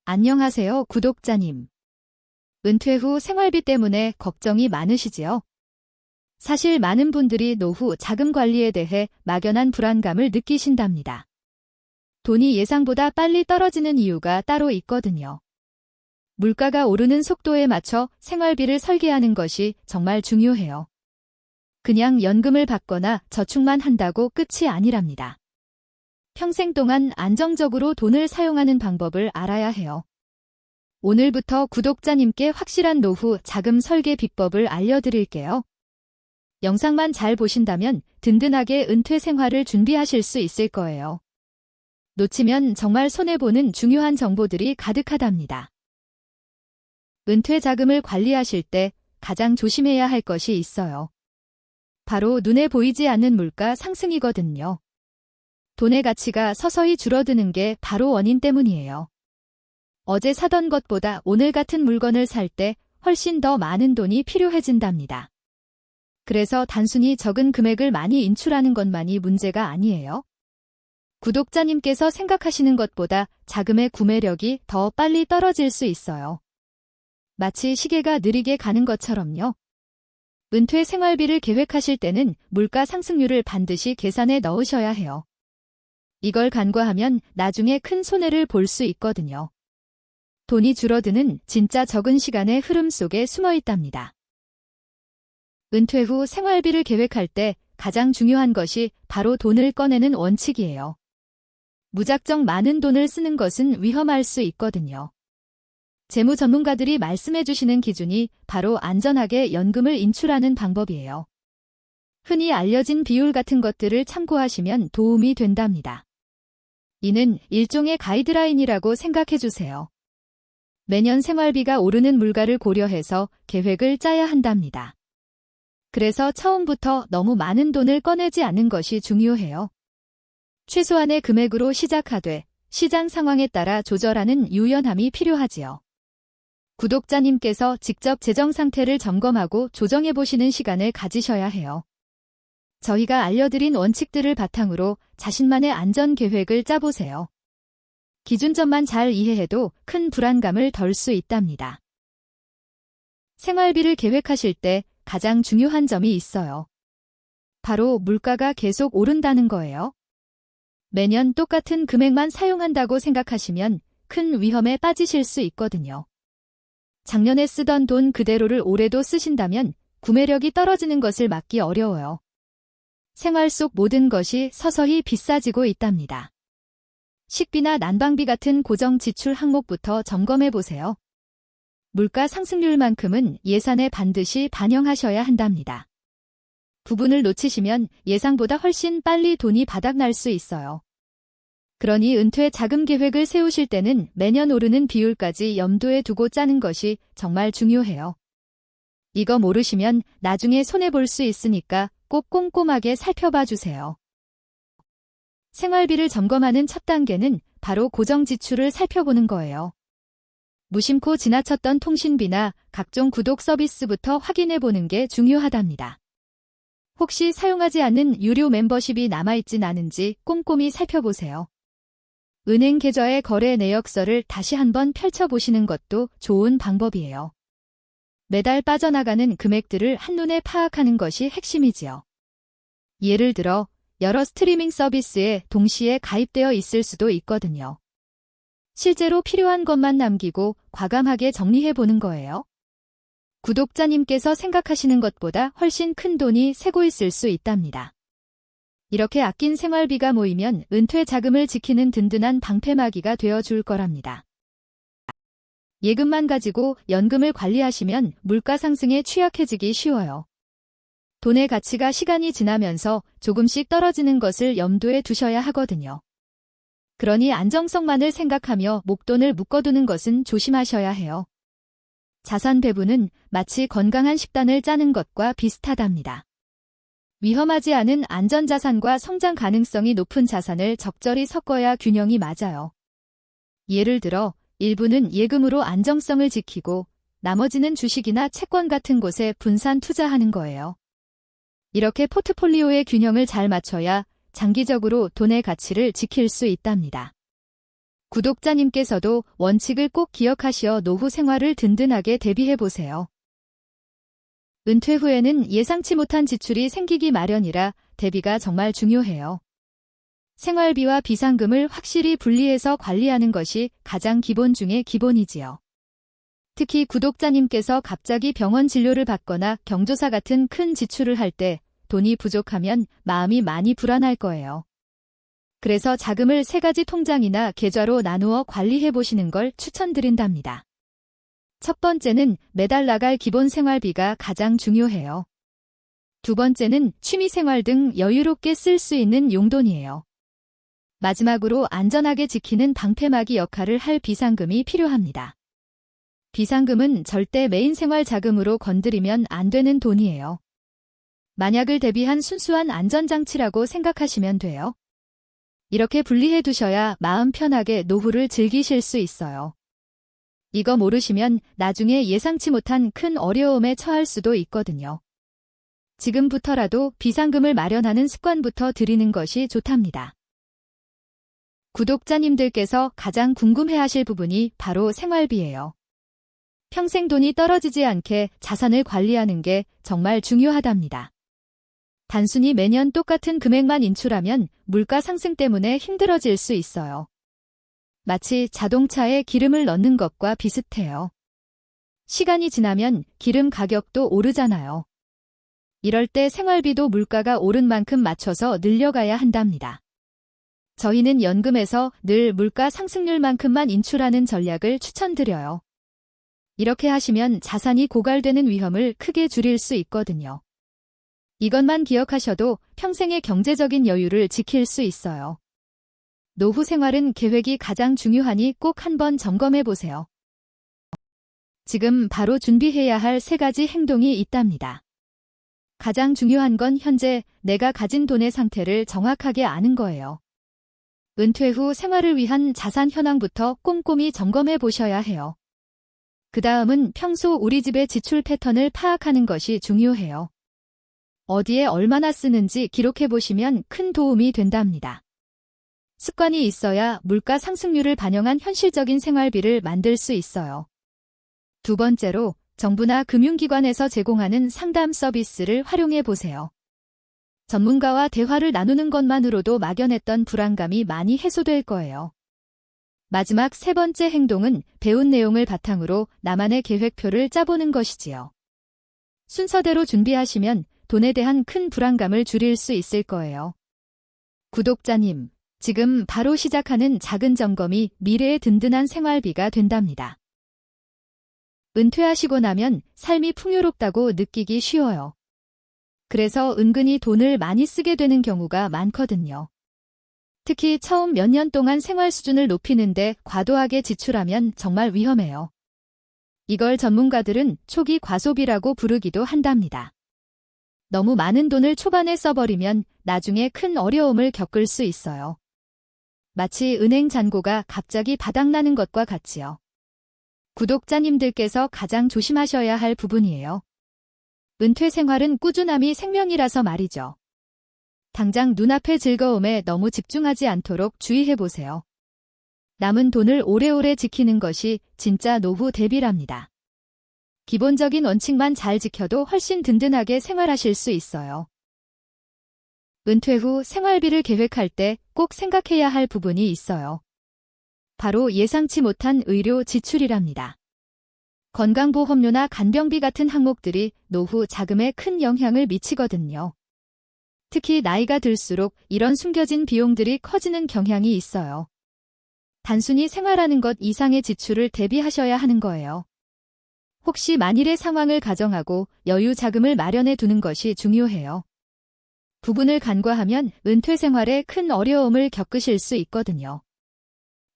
안녕하세요, 구독자님. 은퇴 후 생활비 때문에 걱정이 많으시지요? 사실 많은 분들이 노후 자금 관리에 대해 막연한 불안감을 느끼신답니다. 돈이 예상보다 빨리 떨어지는 이유가 따로 있거든요. 물가가 오르는 속도에 맞춰 생활비를 설계하는 것이 정말 중요해요. 그냥 연금을 받거나 저축만 한다고 끝이 아니랍니다. 평생 동안 안정적으로 돈을 사용하는 방법을 알아야 해요. 오늘부터 구독자님께 확실한 노후 자금 설계 비법을 알려드릴게요. 영상만 잘 보신다면 든든하게 은퇴 생활을 준비하실 수 있을 거예요. 놓치면 정말 손해보는 중요한 정보들이 가득하답니다. 은퇴 자금을 관리하실 때 가장 조심해야 할 것이 있어요. 바로 눈에 보이지 않는 물가 상승이거든요. 돈의 가치가 서서히 줄어드는 게 바로 원인 때문이에요. 어제 사던 것보다 오늘 같은 물건을 살 때 훨씬 더 많은 돈이 필요해진답니다. 그래서 단순히 적은 금액을 많이 인출하는 것만이 문제가 아니에요. 구독자님께서 생각하시는 것보다 자금의 구매력이 더 빨리 떨어질 수 있어요. 마치 시계가 느리게 가는 것처럼요. 은퇴 생활비를 계획하실 때는 물가 상승률을 반드시 계산에 넣으셔야 해요. 이걸 간과하면 나중에 큰 손해를 볼 수 있거든요. 돈이 줄어드는 진짜 적은 시간의 흐름 속에 숨어 있답니다. 은퇴 후 생활비를 계획할 때 가장 중요한 것이 바로 돈을 꺼내는 원칙이에요. 무작정 많은 돈을 쓰는 것은 위험할 수 있거든요. 재무 전문가들이 말씀해 주시는 기준이 바로 안전하게 연금을 인출하는 방법이에요. 흔히 알려진 비율 같은 것들을 참고하시면 도움이 된답니다. 이는 일종의 가이드라인이라고 생각해 주세요. 매년 생활비가 오르는 물가를 고려해서 계획을 짜야 한답니다. 그래서 처음부터 너무 많은 돈을 꺼내지 않는 것이 중요해요. 최소한의 금액으로 시작하되 시장 상황에 따라 조절하는 유연함이 필요하지요. 구독자님께서 직접 재정 상태를 점검하고 조정해 보시는 시간을 가지셔야 해요. 저희가 알려드린 원칙들을 바탕으로 자신만의 안전 계획을 짜보세요. 기준점만 잘 이해해도 큰 불안감을 덜 수 있답니다. 생활비를 계획하실 때 가장 중요한 점이 있어요. 바로 물가가 계속 오른다는 거예요. 매년 똑같은 금액만 사용한다고 생각하시면 큰 위험에 빠지실 수 있거든요. 작년에 쓰던 돈 그대로를 올해도 쓰신다면 구매력이 떨어지는 것을 막기 어려워요. 생활 속 모든 것이 서서히 비싸지고 있답니다. 식비나 난방비 같은 고정 지출 항목부터 점검해 보세요. 물가 상승률만큼은 예산에 반드시 반영하셔야 한답니다. 부분을 놓치시면 예상보다 훨씬 빨리 돈이 바닥날 수 있어요. 그러니 은퇴 자금 계획을 세우실 때는 매년 오르는 비율까지 염두에 두고 짜는 것이 정말 중요해요. 이거 모르시면 나중에 손해볼 수 있으니까 꼭 꼼꼼하게 살펴봐 주세요. 생활비를 점검하는 첫 단계는 바로 고정 지출을 살펴보는 거예요. 무심코 지나쳤던 통신비나 각종 구독 서비스부터 확인해 보는 게 중요하답니다. 혹시 사용하지 않는 유료 멤버십이 남아있진 않은지 꼼꼼히 살펴보세요. 은행 계좌의 거래 내역서를 다시 한번 펼쳐보시는 것도 좋은 방법이에요. 매달 빠져나가는 금액들을 한눈에 파악하는 것이 핵심이지요. 예를 들어 여러 스트리밍 서비스에 동시에 가입되어 있을 수도 있거든요. 실제로 필요한 것만 남기고 과감하게 정리해보는 거예요. 구독자님께서 생각하시는 것보다 훨씬 큰 돈이 새고 있을 수 있답니다. 이렇게 아낀 생활비가 모이면 은퇴 자금을 지키는 든든한 방패막이가 되어줄 거랍니다. 예금만 가지고 연금을 관리하시면 물가 상승에 취약해지기 쉬워요. 돈의 가치가 시간이 지나면서 조금씩 떨어지는 것을 염두에 두셔야 하거든요. 그러니 안정성만을 생각하며 목돈을 묶어두는 것은 조심하셔야 해요. 자산 배분은 마치 건강한 식단을 짜는 것과 비슷하답니다. 위험하지 않은 안전자산과 성장 가능성이 높은 자산을 적절히 섞어야 균형이 맞아요. 예를 들어 일부는 예금으로 안정성을 지키고 나머지는 주식이나 채권 같은 곳에 분산 투자하는 거예요. 이렇게 포트폴리오의 균형을 잘 맞춰야 장기적으로 돈의 가치를 지킬 수 있답니다. 구독자님께서도 원칙을 꼭 기억하시어 노후 생활을 든든하게 대비해보세요. 은퇴 후에는 예상치 못한 지출이 생기기 마련이라 대비가 정말 중요해요. 생활비와 비상금을 확실히 분리해서 관리하는 것이 가장 기본 중의 기본이지요. 특히 구독자님께서 갑자기 병원 진료를 받거나 경조사 같은 큰 지출을 할 때 돈이 부족하면 마음이 많이 불안할 거예요. 그래서 자금을 3가지 통장이나 계좌로 나누어 관리해 보시는 걸 추천드린답니다. 첫 번째는 매달 나갈 기본 생활비가 가장 중요해요. 두 번째는 취미생활 등 여유롭게 쓸 수 있는 용돈이에요. 마지막으로 안전하게 지키는 방패막이 역할을 할 비상금이 필요합니다. 비상금은 절대 메인 생활 자금으로 건드리면 안 되는 돈이에요. 만약을 대비한 순수한 안전장치라고 생각하시면 돼요. 이렇게 분리해 두셔야 마음 편하게 노후를 즐기실 수 있어요. 이거 모르시면 나중에 예상치 못한 큰 어려움에 처할 수도 있거든요. 지금부터라도 비상금을 마련하는 습관부터 들이는 것이 좋답니다. 구독자님들께서 가장 궁금해하실 부분이 바로 생활비예요. 평생 돈이 떨어지지 않게 자산을 관리하는 게 정말 중요하답니다. 단순히 매년 똑같은 금액만 인출하면 물가 상승 때문에 힘들어질 수 있어요. 마치 자동차에 기름을 넣는 것과 비슷해요. 시간이 지나면 기름 가격도 오르잖아요. 이럴 때 생활비도 물가가 오른 만큼 맞춰서 늘려가야 한답니다. 저희는 연금에서 늘 물가 상승률만큼만 인출하는 전략을 추천드려요. 이렇게 하시면 자산이 고갈되는 위험을 크게 줄일 수 있거든요. 이것만 기억하셔도 평생의 경제적인 여유를 지킬 수 있어요. 노후 생활은 계획이 가장 중요하니 꼭 한번 점검해 보세요. 지금 바로 준비해야 할 3가지 행동이 있답니다. 가장 중요한 건 현재 내가 가진 돈의 상태를 정확하게 아는 거예요. 은퇴 후 생활을 위한 자산 현황부터 꼼꼼히 점검해 보셔야 해요. 그 다음은 평소 우리 집의 지출 패턴을 파악하는 것이 중요해요. 어디에 얼마나 쓰는지 기록해 보시면 큰 도움이 된답니다. 습관이 있어야 물가 상승률을 반영한 현실적인 생활비를 만들 수 있어요. 두 번째로 정부나 금융기관에서 제공하는 상담 서비스를 활용해 보세요. 전문가와 대화를 나누는 것만으로도 막연했던 불안감이 많이 해소될 거예요. 마지막 3번째 행동은 배운 내용을 바탕으로 나만의 계획표를 짜보는 것이지요. 순서대로 준비하시면 돈에 대한 큰 불안감을 줄일 수 있을 거예요. 구독자님, 지금 바로 시작하는 작은 점검이 미래의 든든한 생활비가 된답니다. 은퇴하시고 나면 삶이 풍요롭다고 느끼기 쉬워요. 그래서 은근히 돈을 많이 쓰게 되는 경우가 많거든요. 특히 처음 몇 년 동안 생활 수준을 높이는데 과도하게 지출하면 정말 위험해요. 이걸 전문가들은 초기 과소비라고 부르기도 한답니다. 너무 많은 돈을 초반에 써버리면 나중에 큰 어려움을 겪을 수 있어요. 마치 은행 잔고가 갑자기 바닥나는 것과 같지요. 구독자님들께서 가장 조심하셔야 할 부분이에요. 은퇴 생활은 꾸준함이 생명이라서 말이죠. 당장 눈앞의 즐거움에 너무 집중하지 않도록 주의해보세요. 남은 돈을 오래오래 지키는 것이 진짜 노후 대비랍니다. 기본적인 원칙만 잘 지켜도 훨씬 든든하게 생활하실 수 있어요. 은퇴 후 생활비를 계획할 때 꼭 생각해야 할 부분이 있어요. 바로 예상치 못한 의료 지출이랍니다. 건강보험료나 간병비 같은 항목들이 노후 자금에 큰 영향을 미치거든요. 특히 나이가 들수록 이런 숨겨진 비용들이 커지는 경향이 있어요. 단순히 생활하는 것 이상의 지출을 대비하셔야 하는 거예요. 혹시 만일의 상황을 가정하고 여유 자금을 마련해 두는 것이 중요해요. 부분을 간과하면 은퇴 생활에 큰 어려움을 겪으실 수 있거든요.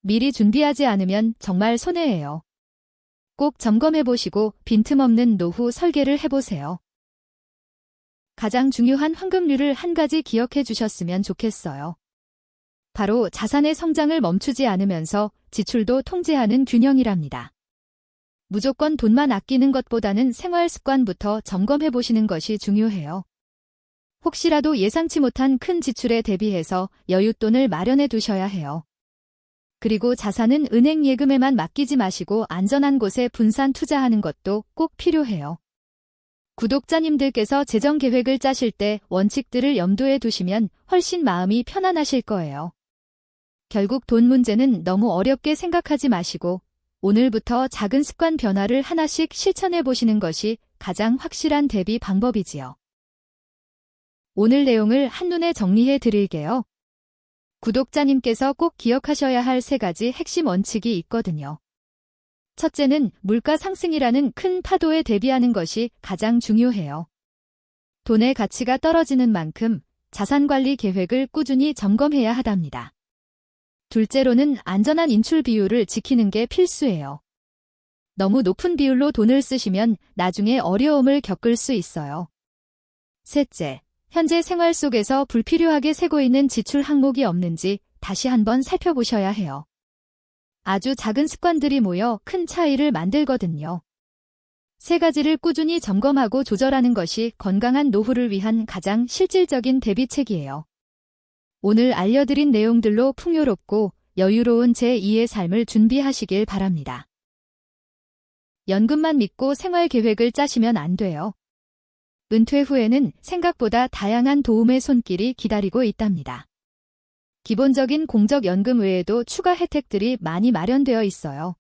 미리 준비하지 않으면 정말 손해예요. 꼭 점검해 보시고 빈틈없는 노후 설계를 해보세요. 가장 중요한 황금률을 한 가지 기억해 주셨으면 좋겠어요. 바로 자산의 성장을 멈추지 않으면서 지출도 통제하는 균형이랍니다. 무조건 돈만 아끼는 것보다는 생활 습관부터 점검해 보시는 것이 중요해요. 혹시라도 예상치 못한 큰 지출에 대비해서 여윳돈을 마련해 두셔야 해요. 그리고 자산은 은행 예금에만 맡기지 마시고 안전한 곳에 분산 투자하는 것도 꼭 필요해요. 구독자님들께서 재정 계획을 짜실 때 원칙들을 염두에 두시면 훨씬 마음이 편안하실 거예요. 결국 돈 문제는 너무 어렵게 생각하지 마시고 오늘부터 작은 습관 변화를 하나씩 실천해 보시는 것이 가장 확실한 대비 방법이지요. 오늘 내용을 한눈에 정리해 드릴게요. 구독자님께서 꼭 기억하셔야 할 3가지 핵심 원칙이 있거든요. 첫째는 물가 상승이라는 큰 파도에 대비하는 것이 가장 중요해요. 돈의 가치가 떨어지는 만큼 자산관리 계획을 꾸준히 점검해야 하답니다. 둘째로는 안전한 인출 비율을 지키는 게 필수예요. 너무 높은 비율로 돈을 쓰시면 나중에 어려움을 겪을 수 있어요. 셋째, 현재 생활 속에서 불필요하게 새고 있는 지출 항목이 없는지 다시 한번 살펴보셔야 해요. 아주 작은 습관들이 모여 큰 차이를 만들거든요. 3가지를 꾸준히 점검하고 조절하는 것이 건강한 노후를 위한 가장 실질적인 대비책이에요. 오늘 알려드린 내용들로 풍요롭고 여유로운 제2의 삶을 준비하시길 바랍니다. 연금만 믿고 생활 계획을 짜시면 안 돼요. 은퇴 후에는 생각보다 다양한 도움의 손길이 기다리고 있답니다. 기본적인 공적연금 외에도 추가 혜택들이 많이 마련되어 있어요.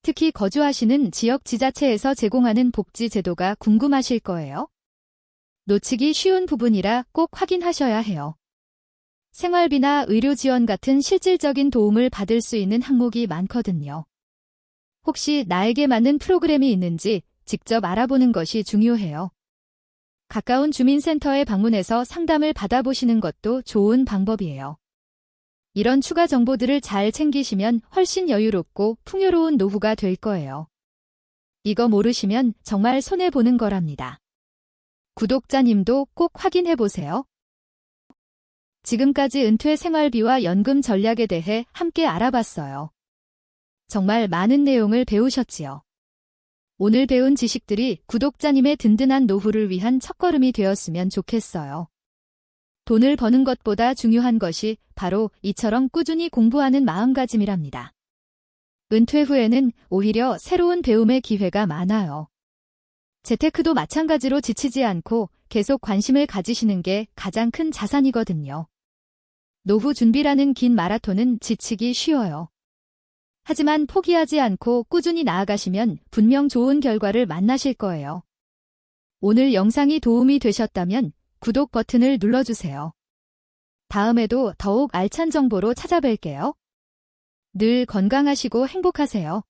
특히 거주하시는 지역 지자체에서 제공하는 복지 제도가 궁금하실 거예요. 놓치기 쉬운 부분이라 꼭 확인하셔야 해요. 생활비나 의료 지원 같은 실질적인 도움을 받을 수 있는 항목이 많거든요. 혹시 나에게 맞는 프로그램이 있는지 직접 알아보는 것이 중요해요. 가까운 주민센터에 방문해서 상담을 받아보시는 것도 좋은 방법이에요. 이런 추가 정보들을 잘 챙기시면 훨씬 여유롭고 풍요로운 노후가 될 거예요. 이거 모르시면 정말 손해보는 거랍니다. 구독자님도 꼭 확인해보세요. 지금까지 은퇴 생활비와 연금 전략에 대해 함께 알아봤어요. 정말 많은 내용을 배우셨지요. 오늘 배운 지식들이 구독자님의 든든한 노후를 위한 첫걸음이 되었으면 좋겠어요. 돈을 버는 것보다 중요한 것이 바로 이처럼 꾸준히 공부하는 마음가짐이랍니다. 은퇴 후에는 오히려 새로운 배움의 기회가 많아요. 재테크도 마찬가지로 지치지 않고 계속 관심을 가지시는 게 가장 큰 자산이거든요. 노후 준비라는 긴 마라톤은 지치기 쉬워요. 하지만 포기하지 않고 꾸준히 나아가시면 분명 좋은 결과를 만나실 거예요. 오늘 영상이 도움이 되셨다면 구독 버튼을 눌러주세요. 다음에도 더욱 알찬 정보로 찾아뵐게요. 늘 건강하시고 행복하세요.